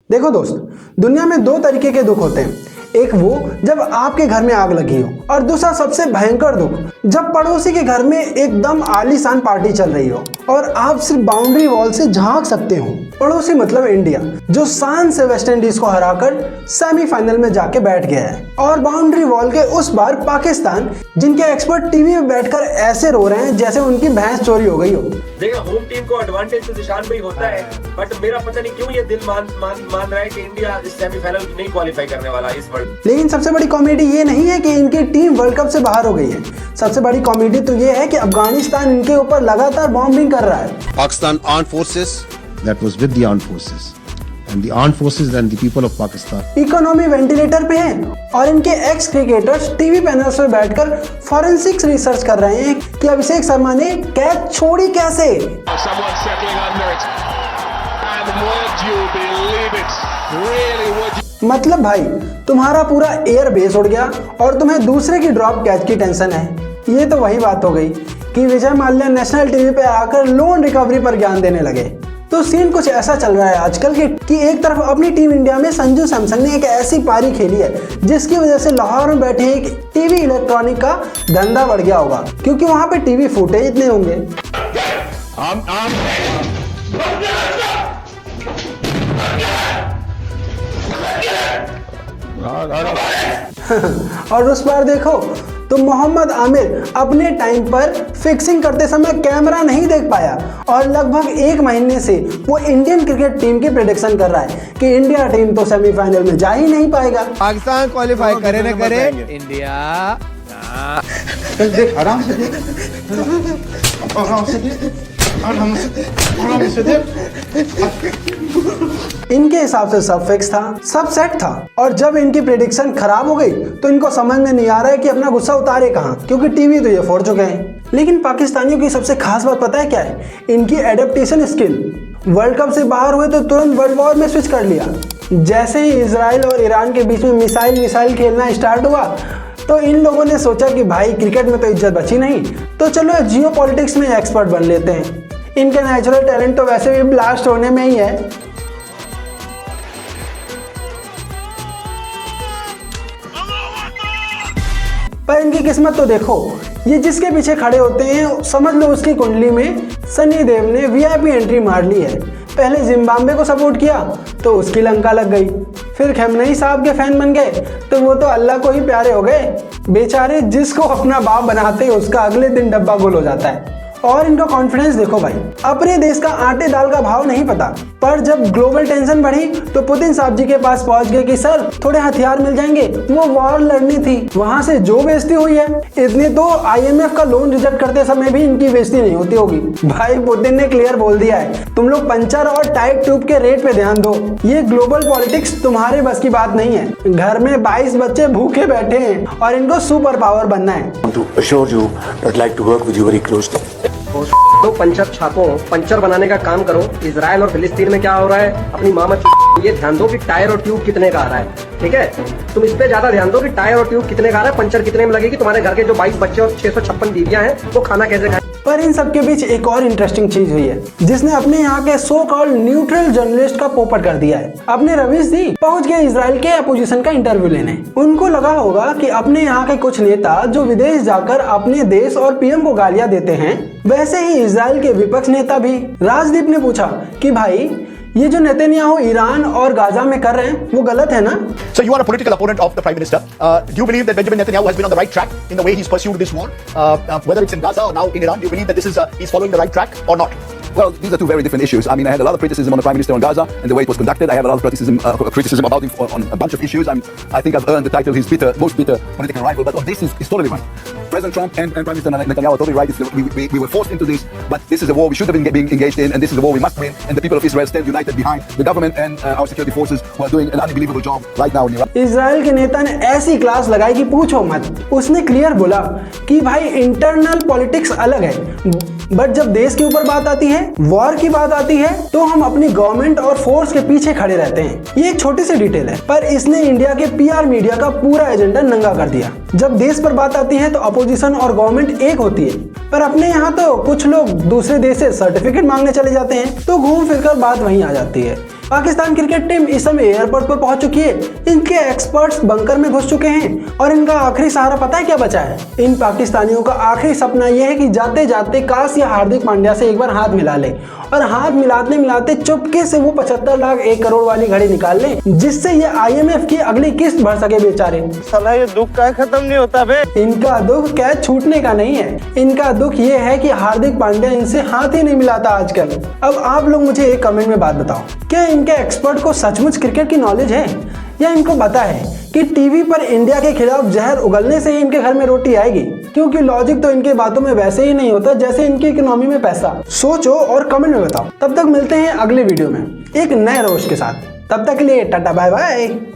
देखो दोस्त, दुनिया में दो तरीके के दुख होते हैं। एक वो जब आपके घर में आग लगी हो, और दूसरा सबसे भयंकर दुख जब पड़ोसी के घर में एकदम आलीशान पार्टी चल रही हो और आप सिर्फ बाउंड्री वॉल से झांक सकते हो। पड़ोसी मतलब इंडिया, जो शान से वेस्ट इंडीज को हराकर सेमीफाइनल में जाके बैठ गया है, और बाउंड्री वॉल के उस बार पाकिस्तान, जिनके एक्सपर्ट टीवी में बैठकर ऐसे रो रहे हैं जैसे उनकी भैंस चोरी हो गई हो। देखा, होम टीम को एडवांटेज तो निशान भाई होता है, बट मेरा पता नहीं क्यों ये दिल मान रहा है कि इंडिया इस सेमीफाइनल नहीं क्वालिफाई करने वाला इस वर्ल्ड। लेकिन सबसे बड़ी कॉमेडी ये नहीं है कि इनकी टीम वर्ल्ड कप से बाहर हो गई है। सबसे बड़ी कॉमेडी तो ये है कि अफगानिस्तान इनके ऊपर लगातार बॉम्बिंग कर रहा है। Pakistan armed forces, that was with the armed forces, and the armed forces and the people of Pakistan. Economy ventilator पे है, और इनके एक्स क्रिकेटर्स टीवी पैनल्स पे बैठकर फॉरेंसिक्स रिसर्च कर रहे हैं कि अभिषेक शर्मा ने कैच छोड़ी कैसे। Someone settling under it, and would you believe it? Really would you? मतलब भाई, तुम्हारा पूरा एयर बेस उड़ गया और तुम्हें दूसरे की ड्रॉप कैच की टेंशन है। ये तो वही बात हो गई कि विजय माल्या नेशनल टीवी पे आकर लोन रिकवरी पर ज्ञान देने लगे। तो सीन कुछ ऐसा चल रहा है आजकल कि एक तरफ अपनी टीम इंडिया में संजू सैमसन ने एक ऐसी पारी खेली है जिसकी वजह से लाहौर में बैठे एक टीवी इलेक्ट्रॉनिक का धंधा बढ़ गया होगा, क्योंकि वहां पे टीवी फुटेज इतने होंगे। और उस बार देखो तो मोहम्मद आमिर अपने टाइम पर फिक्सिंग करते समय कैमरा नहीं देख पाया, और लगभग एक महीने से वो इंडियन क्रिकेट टीम की प्रेडिक्शन कर रहा है कि इंडिया टीम तो सेमीफाइनल में जा ही नहीं पाएगा। पाकिस्तान क्वालिफाई करे न करे, इंडिया देख आराम से देख, आराम से देख, आराम से देख। इनके हिसाब से सब फिक्स था, सब सेट था, और जब इनकी प्रेडिक्शन खराब हो गई तो इनको समझ में नहीं आ रहा है कि अपना गुस्सा उतारे कहाँ, क्योंकि टीवी तो ये फोड़ चुके हैं। लेकिन पाकिस्तानियों की सबसे खास बात पता है क्या है? इनकी एडेप्टेशन स्किल। वर्ल्ड कप से बाहर हुए तो तुरंत वर्ल्ड वॉर में स्विच कर लिया। जैसे ही इजराइल और ईरान के बीच में मिसाइल खेलना स्टार्ट हुआ तो इन लोगों ने सोचा कि भाई क्रिकेट में तो इज्जत बची नहीं, तो चलो जियो पॉलिटिक्स में एक्सपर्ट बन लेते हैं। इनका नेचुरल टैलेंट तो वैसे भी ब्लास्ट होने में ही है। पर इनकी किस्मत तो देखो, ये जिसके पीछे खड़े होते हैं समझ लो उसकी कुंडली में सनी देव ने वीआईपी एंट्री मार ली है। पहले जिम्बाब्वे को सपोर्ट किया तो उसकी लंका लग गई, फिर खेमनई साहब के फैन बन गए तो वो तो अल्लाह को ही प्यारे हो गए। बेचारे जिसको अपना बाप बनाते उसका अगले दिन डब्बा गोल हो जाता है। और इनका कॉन्फिडेंस देखो भाई, अपने देश का आटे दाल का भाव नहीं पता, पर जब ग्लोबल टेंशन बढ़ी तो पुतिन साहब जी के पास पहुंच गए कि सर थोड़े हथियार मिल जाएंगे, वो वॉर लड़नी थी। वहां से जो बेइज्जती हुई है, इतनी तो आईएमएफ का लोन रिजेक्ट करते समय भी इनकी बेइज्जती नहीं होती होगी। भाई पुतिन ने क्लियर बोल दिया है, तुम लोग पंचर और टाइप ट्यूब के रेट पे ध्यान दो, ये ग्लोबल पॉलिटिक्स तुम्हारे बस की बात नहीं है। घर में 22 बच्चे भूखे बैठे हैं और इनको सुपर पावर बनना है। तो पंचर छापो, पंचर बनाने का काम करो। इजराइल और फिलिस्तीन में क्या हो रहा है अपनी मामा ये ध्यान दो कि टायर और ट्यूब कितने का आ रहा है, ठीक है? तुम इस पे ज्यादा ध्यान दो कि टायर और ट्यूब कितने का आ रहा है, पंचर कितने में लगेगी, तुम्हारे घर के जो 22 बच्चे और 656 बीवियां हैं वो खाना कैसे खाए। पर इन सबके बीच एक और इंटरेस्टिंग चीज हुई है जिसने अपने यहाँ के सो कॉल्ड न्यूट्रल जर्नलिस्ट का पोपट कर दिया है। अपने रवीश जी पहुंच गए इजराइल के अपोजिशन का इंटरव्यू लेने। उनको लगा होगा कि अपने यहाँ के कुछ नेता जो विदेश जाकर अपने देश और पीएम को गालियां देते हैं, वैसे ही इजराइल के विपक्ष नेता भी। राजदीप ने पूछा कि भाई ये जो नेतन्याहू ईरान और गाजा में कर रहे हैं वो गलत है ना? So you are a political opponent of the Prime Minister. Do you believe that Benjamin Netanyahu has been on the right track in the way he's pursued this war? Whether it's in Gaza or now in Iran, do you believe that this is he's following the right track or not? Well, these are two very different issues. I mean, I had a lot of criticism on the Prime Minister on Gaza and the way it was conducted. I have a lot of criticism about him on a bunch of issues. I think I've earned the title his most bitter political rival. But on this is totally right. President Trump and Prime Minister Netanyahu are totally right. We were forced into this, but this is a war we should have been engaged in, and this is a war we must win. And the people of Israel stand united behind the government and our security forces who are doing an unbelievable job right now in Iran. Israel के नेता ने ऐसी class लगाई कि पूछो मत। उसने clear बोला कि भाई इंटरनल पॉलिटिक्स अलग है, बट जब देश के ऊपर बात आती है, वॉर की बात आती है, तो हम अपनी गवर्नमेंट और फोर्स के पीछे खड़े रहते हैं। ये एक छोटी सी डिटेल है, पर इसने इंडिया के पीआर मीडिया का पूरा एजेंडा नंगा कर दिया। जब देश पर बात आती है तो अपोजिशन और गवर्नमेंट एक होती है, पर अपने यहाँ तो कुछ लोग दूसरे देश से सर्टिफिकेट मांगने चले जाते हैं, तो घूम फिर कर बात वहीं आ जाती है। पाकिस्तान क्रिकेट टीम इस समय एयरपोर्ट पर पहुंच चुकी है। इनके एक्सपर्ट्स बंकर में घुस चुके हैं और इनका आखिरी सहारा पता है क्या बचा है? इन पाकिस्तानियों का आखिरी सपना यह है कि जाते जाते काश या हार्दिक पांड्या से एक बार हाथ मिला ले और हाथ मिलाते मिलाते चुपके से वो 75 लाख 1 करोड़ वाली घड़ी निकाल ले, जिससे ये IMF की अगली किस्त भर सके बेचारे। साला ये दुख का खत्म नहीं होता बे। इनका दुख कैच छूटने का नहीं है, इनका दुख ये है कि हार्दिक पांड्या इनसे हाथ ही नहीं मिलाता आजकल। अब आप लोग मुझे एक कमेंट में बात बताओ, क्या इनके एक्सपर्ट को सचमुच क्रिकेट की नॉलेज है या इनको पता है कि टीवी पर इंडिया के खिलाफ जहर उगलने से ही इनके घर में रोटी आएगी? क्योंकि लॉजिक तो इनके बातों में वैसे ही नहीं होता जैसे इनकी इकोनॉमी में पैसा। सोचो और कमेंट में बताओ। तब तक मिलते हैं अगले वीडियो में एक नए रोश के साथ। तब तक के लिए टाटा बाय बाय।